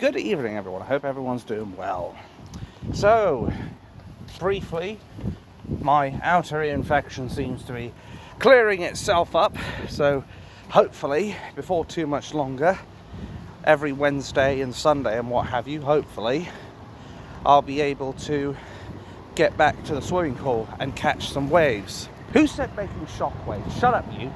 Good evening, everyone. I hope everyone's doing well. So, briefly, my outer ear infection seems to be clearing itself up. So, hopefully, before too much longer, every Wednesday and Sunday and what have you, hopefully, I'll be able to get back to the swimming pool and catch some waves. Who said making shock waves? Shut up, you.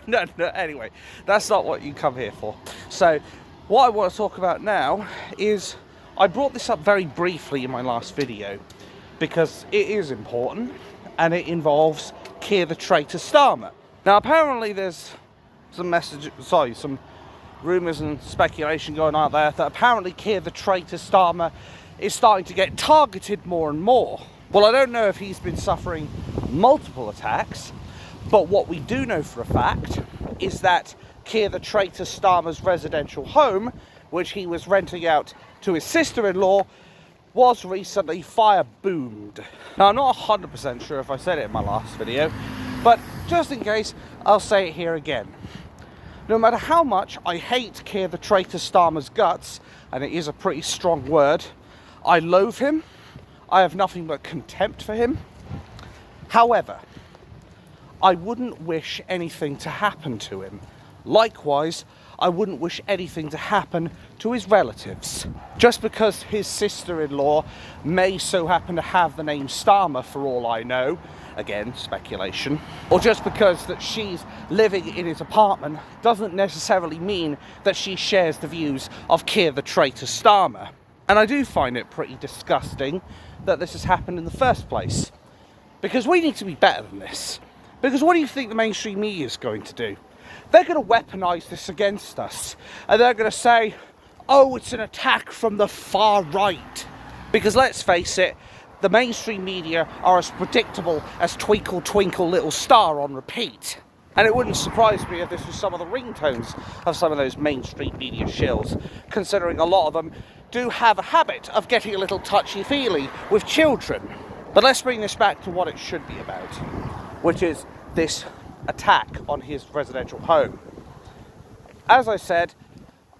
No, anyway, that's not what you come here for. So, what I want to talk about now is, I brought this up very briefly in my last video because it is important and it involves Keir the traitor Starmer. Now, apparently there's some rumours and speculation going out there that apparently Keir the traitor Starmer is starting to get targeted more and more. Well, I don't know if he's been suffering multiple attacks, but what we do know for a fact is that Keir the traitor Starmer's residential home, which he was renting out to his sister-in-law, was recently fire-boomed. Now, I'm not 100% sure if I said it in my last video, but just in case, I'll say it here again. No matter how much I hate Keir the traitor Starmer's guts, and it is a pretty strong word, I loathe him. I have nothing but contempt for him. However, I wouldn't wish anything to happen to him. Likewise, I wouldn't wish anything to happen to his relatives. Just because his sister-in-law may so happen to have the name Starmer for all I know, again, speculation, or just because that she's living in his apartment doesn't necessarily mean that she shares the views of Keir the traitor Starmer. And I do find it pretty disgusting that this has happened in the first place. Because we need to be better than this. Because what do you think the mainstream media is going to do? They're going to weaponise this against us. And they're going to say, oh, it's an attack from the far right. Because let's face it, the mainstream media are as predictable as Twinkle Twinkle Little Star on repeat. And it wouldn't surprise me if this was some of the ringtones of some of those mainstream media shills, considering a lot of them do have a habit of getting a little touchy-feely with children. But let's bring this back to what it should be about, which is this attack on his residential home. As I said,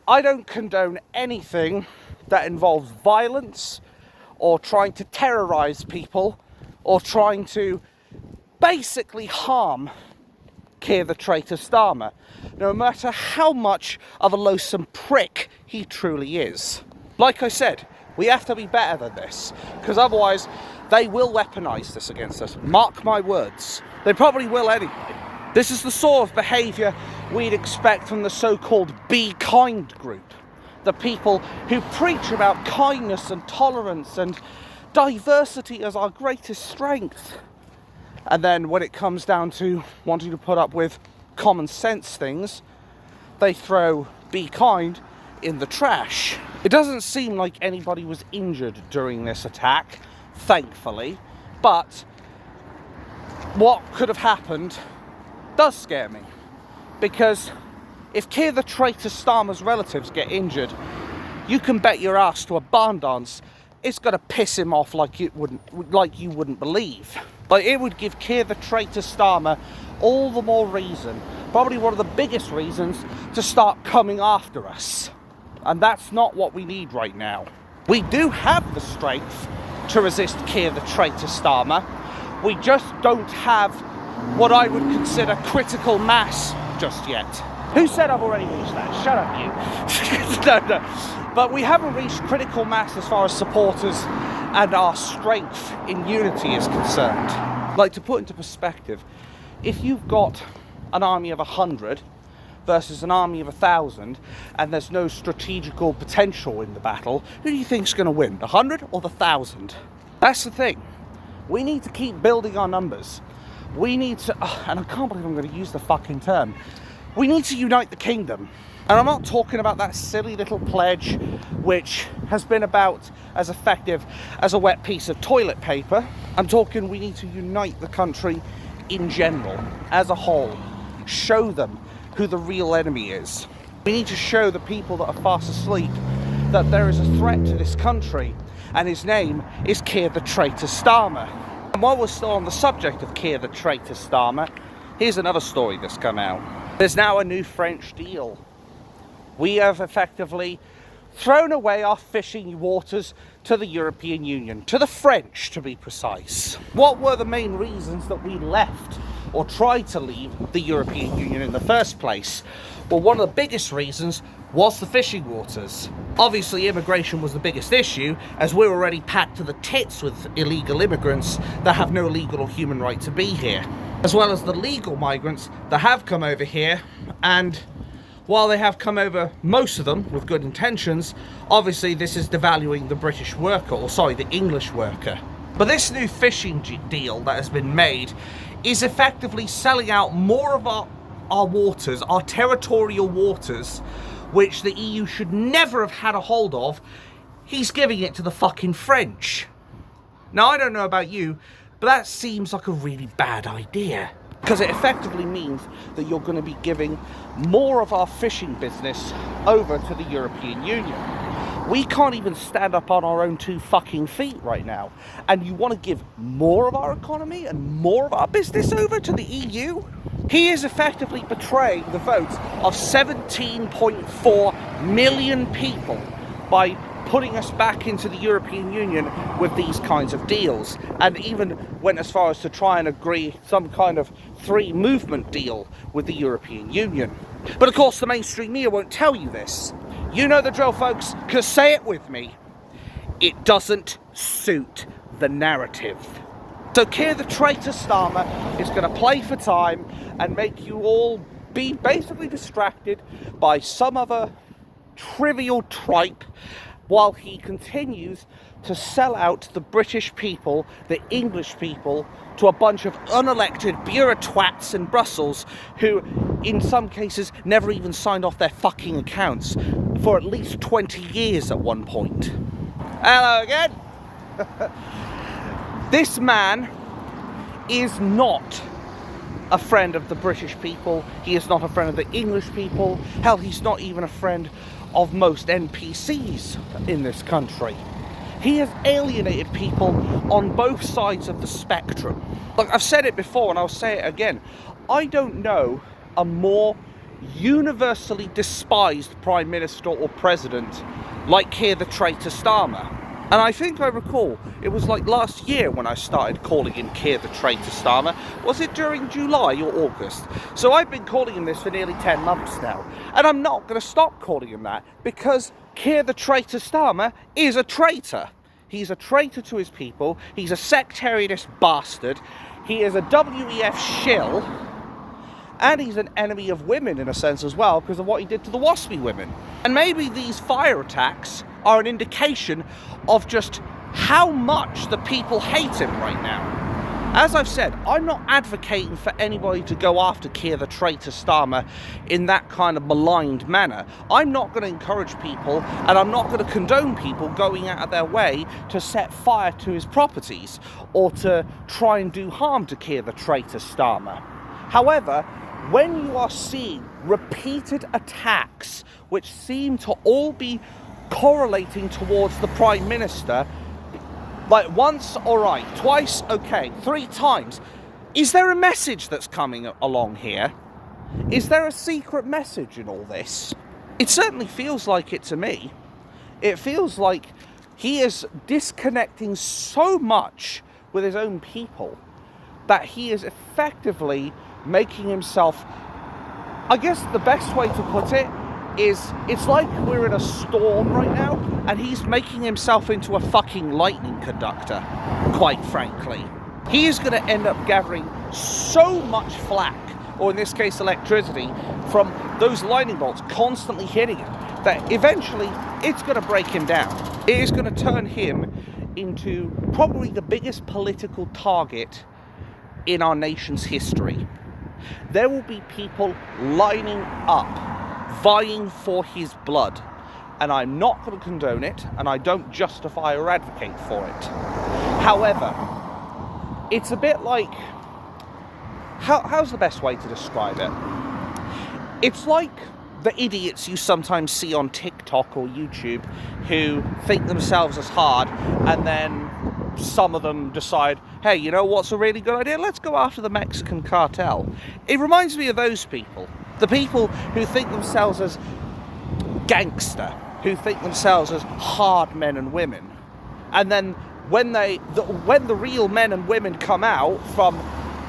I don't condone anything that involves violence or trying to terrorise people or trying to basically harm Keir the traitor Starmer, no matter how much of a loathsome prick he truly is. Like I said, we have to be better than this, because otherwise they will weaponise this against us. Mark my words. They probably will anyway. This is the sort of behaviour we'd expect from the so-called Be Kind group. The people who preach about kindness and tolerance and diversity as our greatest strength. And then when it comes down to wanting to put up with common sense things, they throw Be Kind in the trash. It doesn't seem like anybody was injured during this attack, thankfully, but what could have happened does scare me. Because if Keir the traitor Starmer's relatives get injured, you can bet your ass to a barn dance it's going to piss him off like you wouldn't believe. Like, it would give Keir the traitor Starmer all the more reason, probably one of the biggest reasons, to start coming after us. And that's not what we need right now. We do have the strength to resist Keir the traitor Starmer. We just don't have what I would consider critical mass just yet. Who said I've already reached that? Shut up, you. No. But we haven't reached critical mass as far as supporters and our strength in unity is concerned. Like, to put into perspective, if you've got an army of 100 versus an army of 1,000 and there's no strategical potential in the battle, who do you think's going to win, the 100 or the 1,000? That's the thing. We need to keep building our numbers. We need to, and I can't believe I'm going to use the fucking term, we need to unite the kingdom. And I'm not talking about that silly little pledge which has been about as effective as a wet piece of toilet paper. I'm talking we need to unite the country in general, as a whole. Show them who the real enemy is. We need to show the people that are fast asleep that there is a threat to this country, and his name is Keir the traitor Starmer. And while we're still on the subject of Keir the traitor Starmer, here's another story that's come out. There's now a new French deal. We have effectively thrown away our fishing waters to the European Union, to the French to be precise. What were the main reasons that we left or tried to leave the European Union in the first place? Well, one of the biggest reasons was the fishing waters. Obviously, immigration was the biggest issue, as we're already packed to the tits with illegal immigrants that have no legal or human right to be here, as well as the legal migrants that have come over here, and while they have come over, most of them with good intentions, obviously this is devaluing the British worker, or sorry, the English worker. But this new fishing deal that has been made is effectively selling out more of our waters, our territorial waters, which the EU should never have had a hold of. He's giving it to the fucking French. Now, I don't know about you, but that seems like a really bad idea, because it effectively means that you're going to be giving more of our fishing business over to the European Union. We can't even stand up on our own 2 fucking feet right now, and you want to give more of our economy and more of our business over to the EU? He is effectively betraying the votes of 17.4 million people by putting us back into the European Union with these kinds of deals, and even went as far as to try and agree some kind of 3 movement deal with the European Union. But of course the mainstream media won't tell you this. You know the drill, folks, because say it with me, it doesn't suit the narrative. So Keir the traitor Starmer is going to play for time and make you all be basically distracted by some other trivial tripe, while he continues to sell out the British people, the English people, to a bunch of unelected bureaucrats in Brussels who, in some cases, never even signed off their fucking accounts for at least 20 years at one point. Hello again! This man is not a friend of the British people. He is not a friend of the English people. Hell, he's not even a friend of most NPCs in this country. He has alienated people on both sides of the spectrum. Look, I've said it before and I'll say it again. I don't know a more universally despised Prime Minister or President like Keir the traitor Starmer. And I think I recall, it was like last year when I started calling him Keir the traitor Starmer. Was it during July or August? So I've been calling him this for nearly 10 months now. And I'm not going to stop calling him that, because Keir the traitor Starmer is a traitor. He's a traitor to his people. He's a sectarianist bastard. He is a WEF shill. And he's an enemy of women in a sense as well, because of what he did to the WASPy women. And maybe these fire attacks are an indication of just how much the people hate him right now. As I've said, I'm not advocating for anybody to go after Keir the traitor Starmer in that kind of maligned manner. I'm not going to encourage people, and I'm not going to condone people going out of their way to set fire to his properties or to try and do harm to Keir the traitor Starmer. However, when you are seeing repeated attacks which seem to all be correlating towards the Prime Minister, like once, alright, twice, okay, 3 times, is there a message that's coming along here? Is there a secret message in all this? It certainly feels like it to me. It feels like he is disconnecting so much with his own people that he is effectively making himself, I guess the best way to put it is, it's like we're in a storm right now and he's making himself into a fucking lightning conductor, quite frankly. He is going to end up gathering so much flack, or in this case electricity, from those lightning bolts constantly hitting him, that eventually it's going to break him down. It is going to turn him into probably the biggest political target in our nation's history. There will be people lining up, vying for his blood, and I'm not going to condone it, and I don't justify or advocate for it. However, it's a bit like, how's the best way to describe it? It's like the idiots you sometimes see on TikTok or YouTube who think themselves as hard, and then some of them decide, hey, you know what's a really good idea? Let's go after the Mexican cartel. It reminds me of those people. The people who think themselves as gangster. who think themselves as hard men and women. And then when the real men and women come out from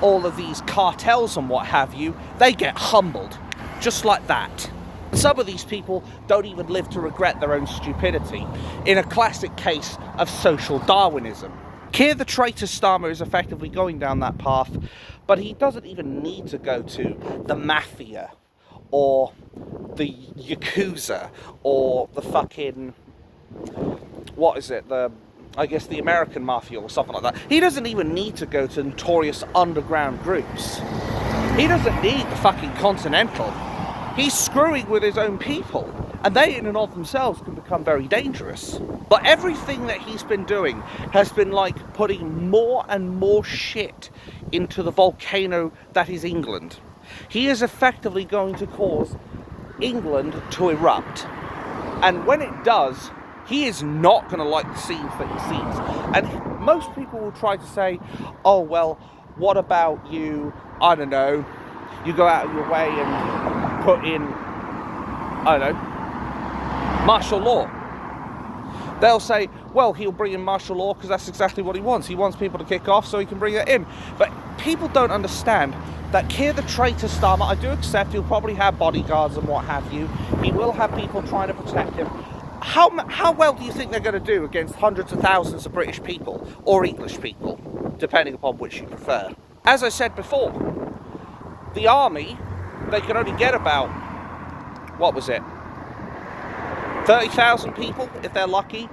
all of these cartels and what have you, they get humbled, just like that. Some of these people don't even live to regret their own stupidity, in a classic case of social Darwinism. Keir the traitor Starmer is effectively going down that path, but he doesn't even need to go to the mafia, or the Yakuza, or the fucking, what is it, I guess the American mafia or something like that. He doesn't even need to go to notorious underground groups. He doesn't need the fucking Continental. He's screwing with his own people, and they in and of themselves can become very dangerous. But everything that he's been doing has been like putting more and more shit into the volcano that is England. He is effectively going to cause England to erupt. And when it does, he is not going to like the scenes that he sees. And most people will try to say, oh, well, what about you, I don't know, you go out of your way and put in, I don't know, martial law. They'll say, well, he'll bring in martial law because that's exactly what he wants. He wants people to kick off so he can bring it in. But people don't understand that Keir the traitor Starmer, I do accept he'll probably have bodyguards and what have you. He will have people trying to protect him. How well do you think they're going to do against hundreds of thousands of British people or English people, depending upon which you prefer? As I said before, the army, they can only get about, what was it, 30,000 people, if they're lucky,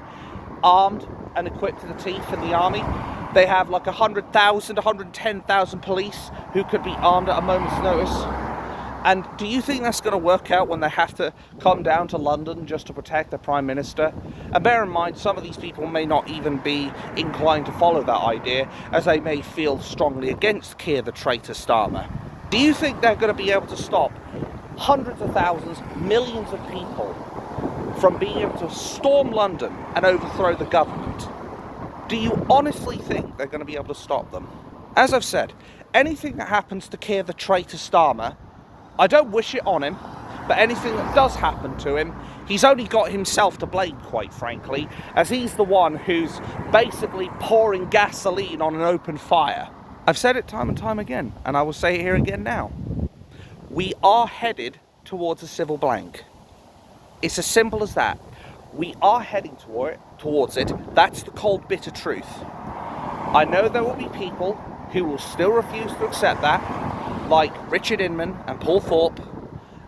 armed and equipped to the teeth in the army. They have like 100,000, 110,000 police who could be armed at a moment's notice. And do you think that's going to work out when they have to come down to London just to protect the Prime Minister? And bear in mind, some of these people may not even be inclined to follow that idea, as they may feel strongly against Keir the traitor Starmer. Do you think they're going to be able to stop hundreds of thousands, millions of people from being able to storm London and overthrow the government? Do you honestly think they're going to be able to stop them? As I've said, anything that happens to Keir the traitor Starmer, I don't wish it on him, but anything that does happen to him, he's only got himself to blame, quite frankly, as he's the one who's basically pouring gasoline on an open fire. I've said it time and time again, and I will say it here again now. We are headed towards a civil blank. It's as simple as that. We are heading towards it. That's the cold, bitter truth. I know there will be people who will still refuse to accept that, like Richard Inman and Paul Thorpe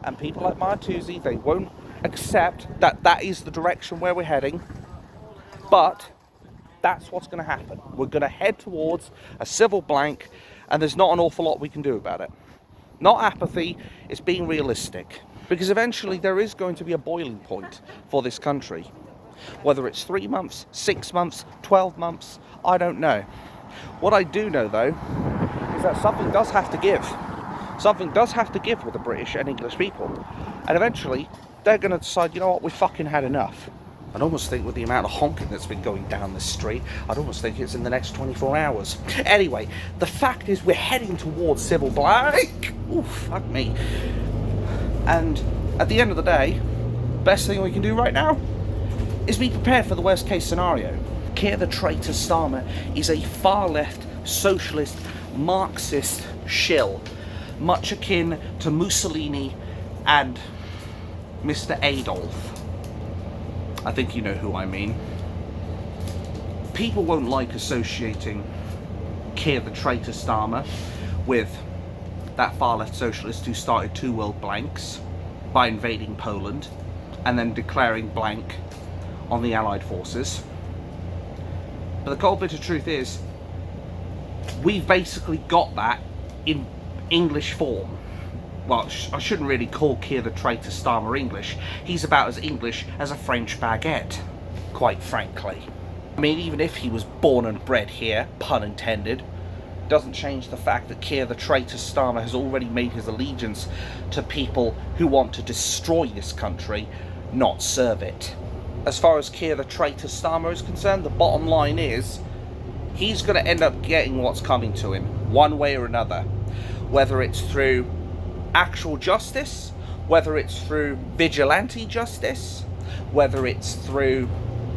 and people like Martuzzi. They won't accept that that is the direction where we're heading. But that's what's going to happen. We're going to head towards a civil blank, and there's not an awful lot we can do about it. Not apathy, it's being realistic. Because eventually there is going to be a boiling point for this country. Whether it's 3 months, 6 months, 12 months, I don't know. What I do know, though, is that something does have to give. Something does have to give with the British and English people. And eventually, they're going to decide, you know what, we fucking had enough. I'd almost think with the amount of honking that's been going down this street, I'd almost think it's in the next 24 hours. Anyway, the fact is we're heading towards civil blank. Ooh, fuck me. And at the end of the day, best thing we can do right now is be prepared for the worst case scenario. Keir the traitor Starmer is a far left, socialist, Marxist shill, much akin to Mussolini and Mr. Adolf. I think you know who I mean. People won't like associating Keir the traitor Starmer with that far left socialist who started 2 world blanks by invading Poland and then declaring blank on the Allied forces. But the cold bitter truth is, we've basically got that in English form. Well, I shouldn't really call Keir the traitor Starmer English. He's about as English as a French baguette, quite frankly. I mean, even if he was born and bred here, pun intended, doesn't change the fact that Keir the traitor Starmer has already made his allegiance to people who want to destroy this country, not serve it. As far as Keir the traitor Starmer is concerned, the bottom line is he's going to end up getting what's coming to him, one way or another. Whether it's through actual justice, whether it's through vigilante justice, whether it's through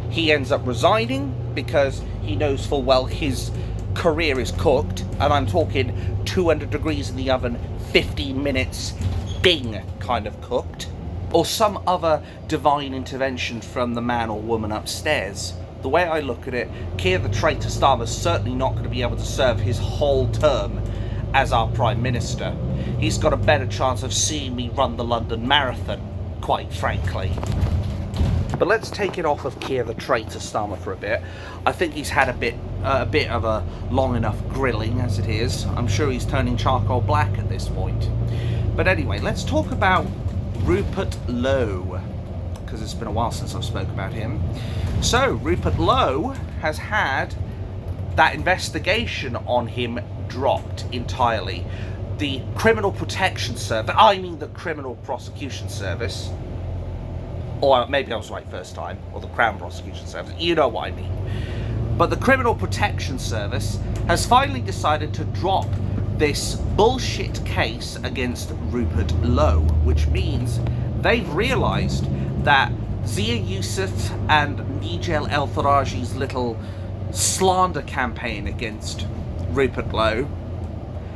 he ends up resigning because he knows full well his career is cooked, and I'm talking 200 degrees in the oven, 15 minutes, bing, kind of cooked, or some other divine intervention from the man or woman upstairs. The way I look at it, Keir the traitor Starmer's certainly not going to be able to serve his whole term as our Prime Minister. He's got a better chance of seeing me run the London Marathon, quite frankly. But let's take it off of Keir the traitor Starmer for a bit. I think he's had a bit of a long enough grilling as it is. I'm sure he's turning charcoal black at this point. But anyway, let's talk about Rupert Lowe, because it's been a while since I've spoke about him. So, Rupert Lowe has had that investigation on him dropped entirely. The Criminal Protection Service, the Criminal Prosecution Service, or maybe I was right first time, or the Crown Prosecution Service, you know what I mean. But the Criminal Protection Service has finally decided to drop this bullshit case against Rupert Lowe, which means they've realised that Zia Yusuf and Nigel El-Tharaji's little slander campaign against Rupert Lowe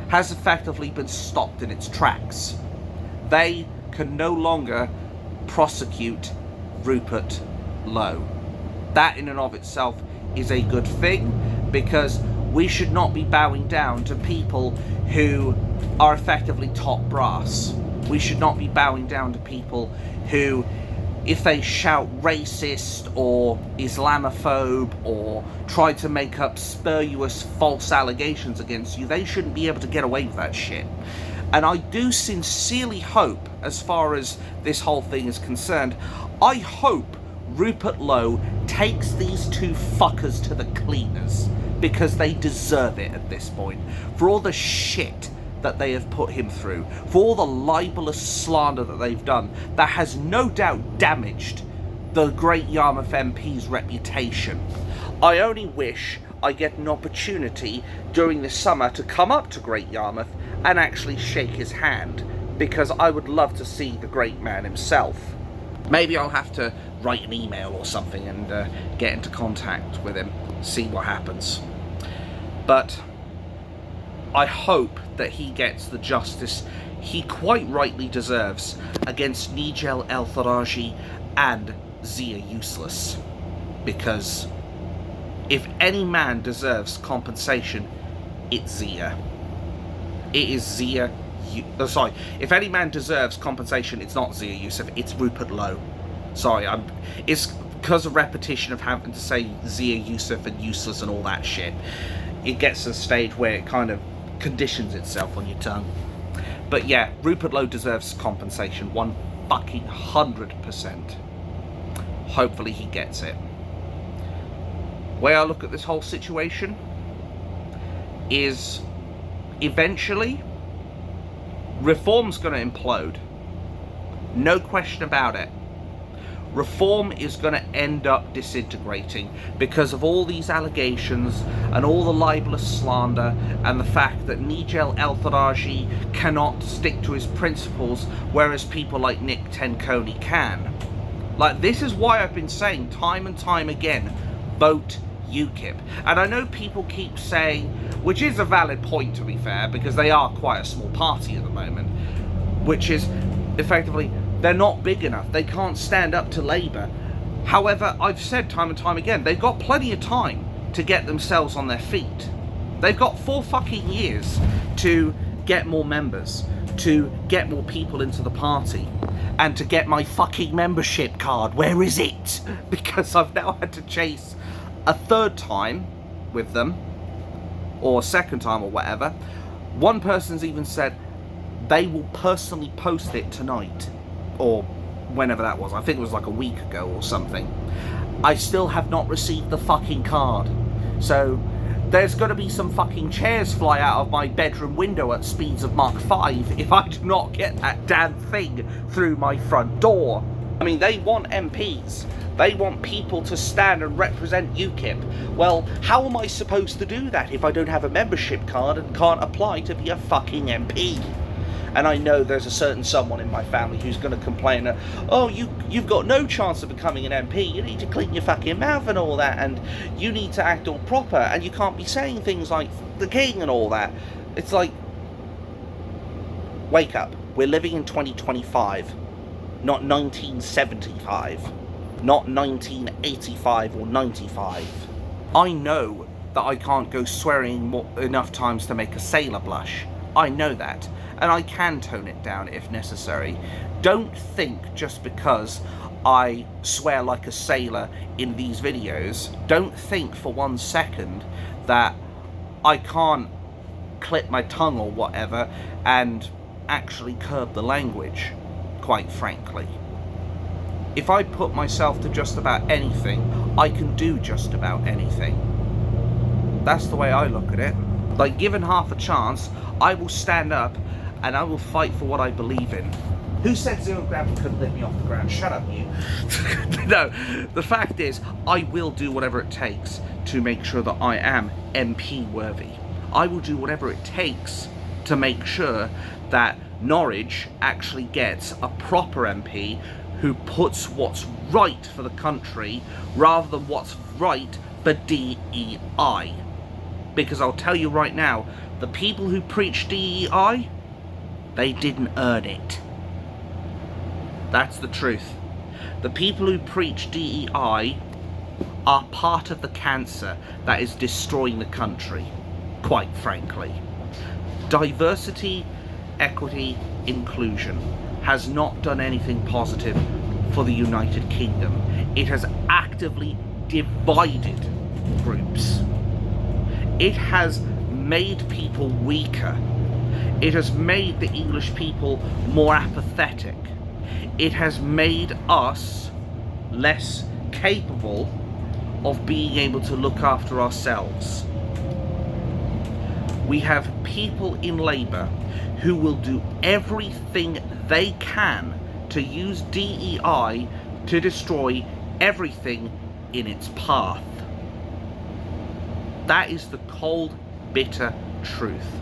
has effectively been stopped in its tracks. They can no longer prosecute Rupert Lowe. That in and of itself is a good thing, because we should not be bowing down to people who are effectively top brass. We should not be bowing down to people who, if they shout racist or Islamophobe or try to make up spurious false allegations against you, they shouldn't be able to get away with that shit. And I do sincerely hope, as far as this whole thing is concerned, I hope Rupert Lowe takes these two fuckers to the cleaners, because they deserve it at this point. For all the shit that they have put him through, for all the libelous slander that they've done, that has no doubt damaged the great Yarmouth MP's reputation. I only wish I get an opportunity during the summer to come up to Great Yarmouth and actually shake his hand, because I would love to see the great man himself. Maybe I'll have to write an email or something and get into contact with him, see what happens. But I hope that he gets the justice he quite rightly deserves against Nigel El-Tharaji and Zia Useless. Because if any man deserves compensation, it's Zia. It is Zia. If any man deserves compensation, it's not Zia Yusuf, it's Rupert Lowe. Sorry, it's because of repetition of having to say Zia Yusuf and useless and all that shit. It gets to a stage where it kind of conditions itself on your tongue. But yeah, Rupert Lowe deserves compensation, 100%. Hopefully he gets it. Way I look at this whole situation is, eventually, reform's going to implode. No question about it. Reform is going to end up disintegrating because of all these allegations and all the libelous slander and the fact that Nigel El-Tharaji cannot stick to his principles, whereas people like Nick Tenconi can. Like, this is why I've been saying time and time again, vote UKIP. And I know people keep saying, which is a valid point to be fair, because they are quite a small party at the moment, which is effectively, they're not big enough. They can't stand up to Labour. However, I've said time and time again, they've got plenty of time to get themselves on their feet. They've got 4 fucking years to get more members, to get more people into the party, and to get my fucking membership card. Where is it? Because I've now had to chase a 3rd time with them, or a 2nd time or whatever. One person's even said they will personally post it tonight, or whenever that was. I think it was like a week ago or something. I still have not received the fucking card. So there's going to be some fucking chairs fly out of my bedroom window at speeds of Mach 5 if I do not get that damn thing through my front door. I mean, they want MPs. They want people to stand and represent UKIP. Well, how am I supposed to do that if I don't have a membership card and can't apply to be a fucking MP? And I know there's a certain someone in my family who's going to complain, oh, you've got no chance of becoming an MP, you need to clean your fucking mouth and all that, and you need to act all proper, and you can't be saying things like the king and all that. It's like, wake up. We're living in 2025, not 1975, not 1985 or 95. I know that I can't go swearing enough times to make a sailor blush. I know that, and I can tone it down if necessary. Don't think just because I swear like a sailor in these videos, don't think for 1 second that I can't clip my tongue or whatever and actually curb the language, quite frankly. If I put myself to just about anything, I can do just about anything. That's the way I look at it. Like, given half a chance, I will stand up and I will fight for what I believe in. Who said zero gravity couldn't lift me off the ground? Shut up, you. No, the fact is, I will do whatever it takes to make sure that I am MP worthy. I will do whatever it takes to make sure that Norwich actually gets a proper MP who puts what's right for the country rather than what's right for DEI. Because I'll tell you right now, the people who preach DEI, they didn't earn it. That's the truth. The people who preach DEI are part of the cancer that is destroying the country, quite frankly. Diversity, equity, inclusion has not done anything positive for the United Kingdom. It has actively divided groups. It has made people weaker. It has made the English people more apathetic. It has made us less capable of being able to look after ourselves. We have people in Labour who will do everything they can to use DEI to destroy everything in its path. That is the cold, bitter truth.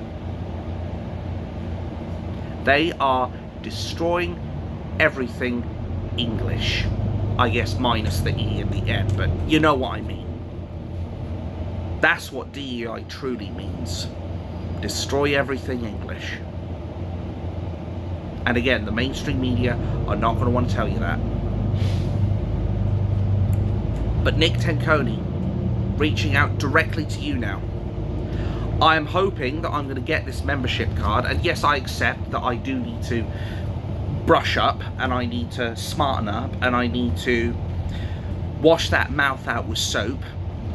They are destroying everything English. I guess minus the E in the end, but you know what I mean. That's what DEI truly means. Destroy everything English. And again, the mainstream media are not going to want to tell you that. But Nick Tenconi, reaching out directly to you now. I am hoping that I'm going to get this membership card, and yes, I accept that I do need to brush up, and I need to smarten up, and I need to wash that mouth out with soap,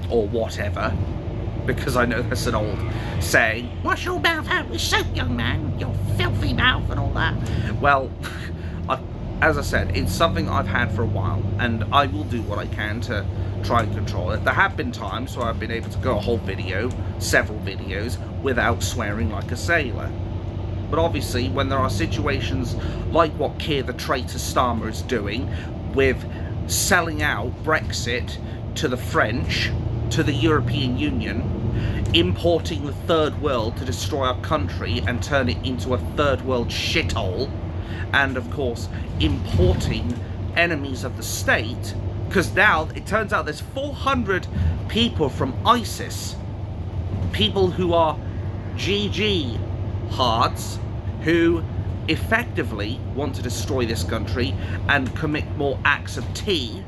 or whatever, because I know that's an old saying, wash your mouth out with soap, young man, your filthy mouth and all that. Well, as I said, it's something I've had for a while, and I will do what I can to try and control it. There have been times where I've been able to go a whole video, several videos, without swearing like a sailor. But obviously, when there are situations like what Keir the traitor Starmer is doing, with selling out Brexit to the French, to the European Union, importing the third world to destroy our country and turn it into a third world shithole, and of course importing enemies of the state, because now it turns out there's 400 people from ISIS, people who are GG hards, who effectively want to destroy this country and commit more acts of T,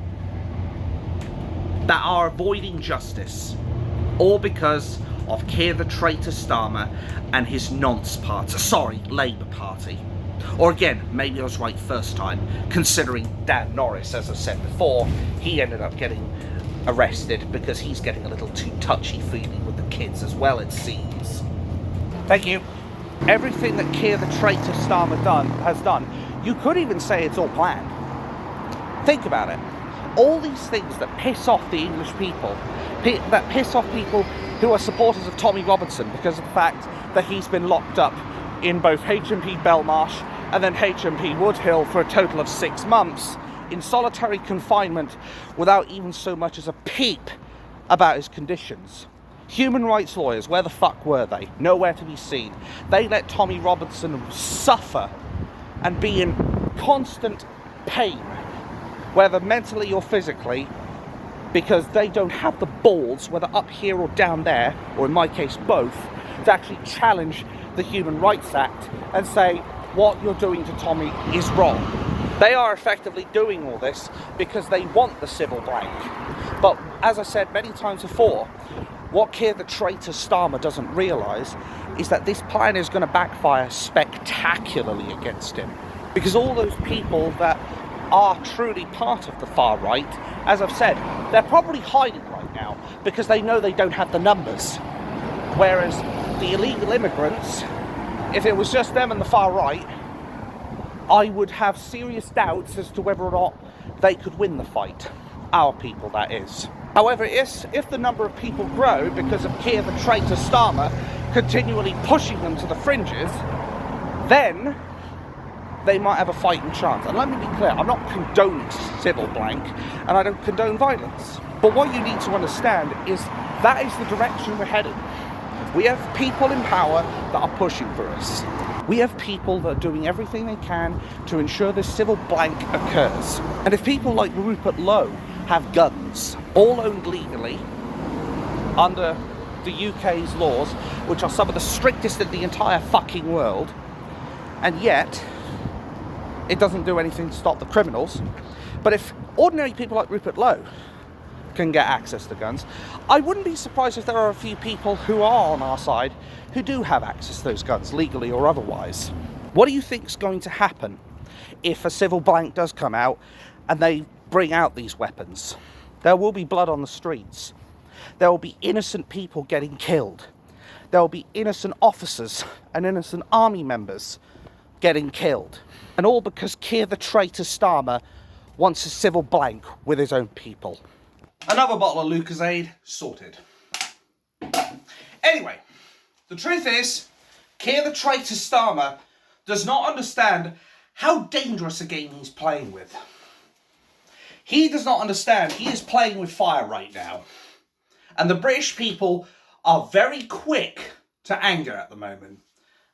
that are avoiding justice, all because of Keir the traitor Starmer and his nonce party, Labour Party. Or again, maybe I was right first time, considering Dan Norris, as I said before, he ended up getting arrested because he's getting a little too touchy-feely with the kids as well, it seems. Thank you. Everything that Keir the traitor Starmer has done, you could even say it's all planned. Think about it. All these things that piss off the English people, that piss off people who are supporters of Tommy Robinson because of the fact that he's been locked up in both HMP Belmarsh and then HMP Woodhill for a total of 6 months in solitary confinement without even so much as a peep about his conditions. Human rights lawyers, where the fuck were they? Nowhere to be seen. They let Tommy Robinson suffer and be in constant pain, whether mentally or physically, because they don't have the balls, whether up here or down there, or in my case both, to actually challenge the Human Rights Act and say what you're doing to Tommy is wrong. They are effectively doing all this because they want the civil blank. But as I said many times before, what Keir the traitor Starmer doesn't realise is that this plan is going to backfire spectacularly against him. Because all those people that are truly part of the far right, as I've said, they're probably hiding right now because they know they don't have the numbers. Whereas the illegal immigrants, if it was just them and the far right, I would have serious doubts as to whether or not they could win the fight. Our people, that is. However, if the number of people grow because of Keir the traitor Starmer continually pushing them to the fringes, then they might have a fighting chance. And let me be clear, I'm not condoning civil blank, and I don't condone violence. But what you need to understand is that is the direction we're heading. We have people in power that are pushing for us. We have people that are doing everything they can to ensure this civil blank occurs. And if people like Rupert Lowe have guns, all owned legally under the UK's laws, which are some of the strictest in the entire fucking world, and yet it doesn't do anything to stop the criminals. But if ordinary people like Rupert Lowe can get access to guns, I wouldn't be surprised if there are a few people who are on our side who do have access to those guns, legally or otherwise. What do you think is going to happen if a civil blank does come out and they bring out these weapons? There will be blood on the streets. There will be innocent people getting killed. There will be innocent officers and innocent army members getting killed. And all because Keir the traitor Starmer wants a civil blank with his own people. Another bottle of Lucozade, sorted. Anyway, the truth is, Keir the traitor Starmer does not understand how dangerous a game he's playing with. He does not understand he is playing with fire right now. And the British people are very quick to anger at the moment.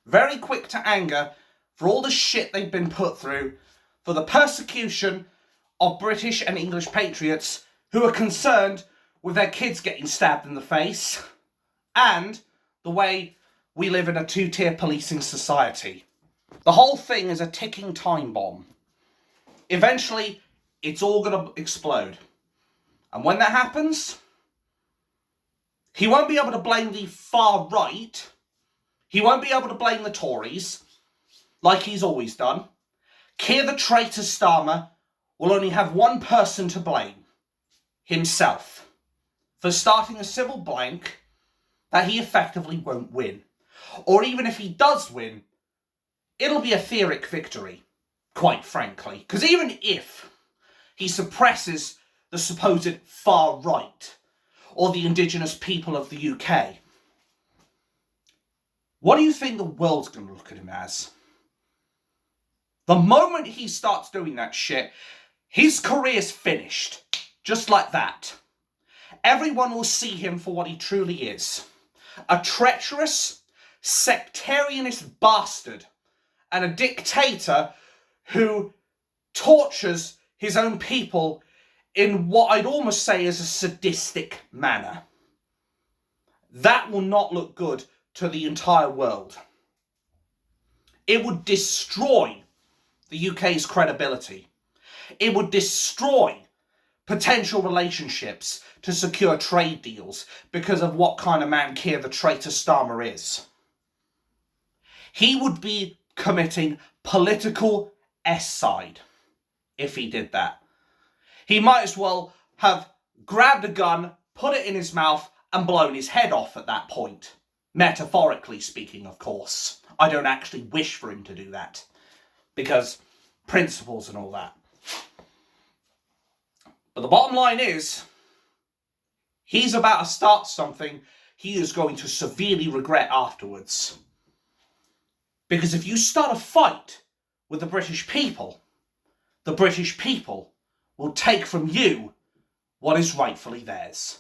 Very quick to anger for all the shit they've been put through, for the persecution of British and English patriots who are concerned with their kids getting stabbed in the face, and the way we live in a two-tier policing society. The whole thing is a ticking time bomb. Eventually, it's all going to explode. And when that happens, he won't be able to blame the far right. He won't be able to blame the Tories, like he's always done. Keir the traitor Starmer will only have one person to blame. Himself, for starting a civil blank that he effectively won't win. Or even if he does win, it'll be a Theoric victory, quite frankly. Because even if he suppresses the supposed far right, or the indigenous people of the UK, what do you think the world's going to look at him as? The moment he starts doing that shit, his career's finished. Just like that. Everyone will see him for what he truly is. A treacherous, sectarianist bastard. And a dictator who tortures his own people in what I'd almost say is a sadistic manner. That will not look good to the entire world. It would destroy the UK's credibility. It would destroy potential relationships to secure trade deals because of what kind of man Keir the traitor Starmer is. He would be committing political S-side if he did that. He might as well have grabbed a gun, put it in his mouth, and blown his head off at that point. Metaphorically speaking, of course. I don't actually wish for him to do that, because principles and all that. But the bottom line is, he's about to start something he is going to severely regret afterwards. Because if you start a fight with the British people will take from you what is rightfully theirs.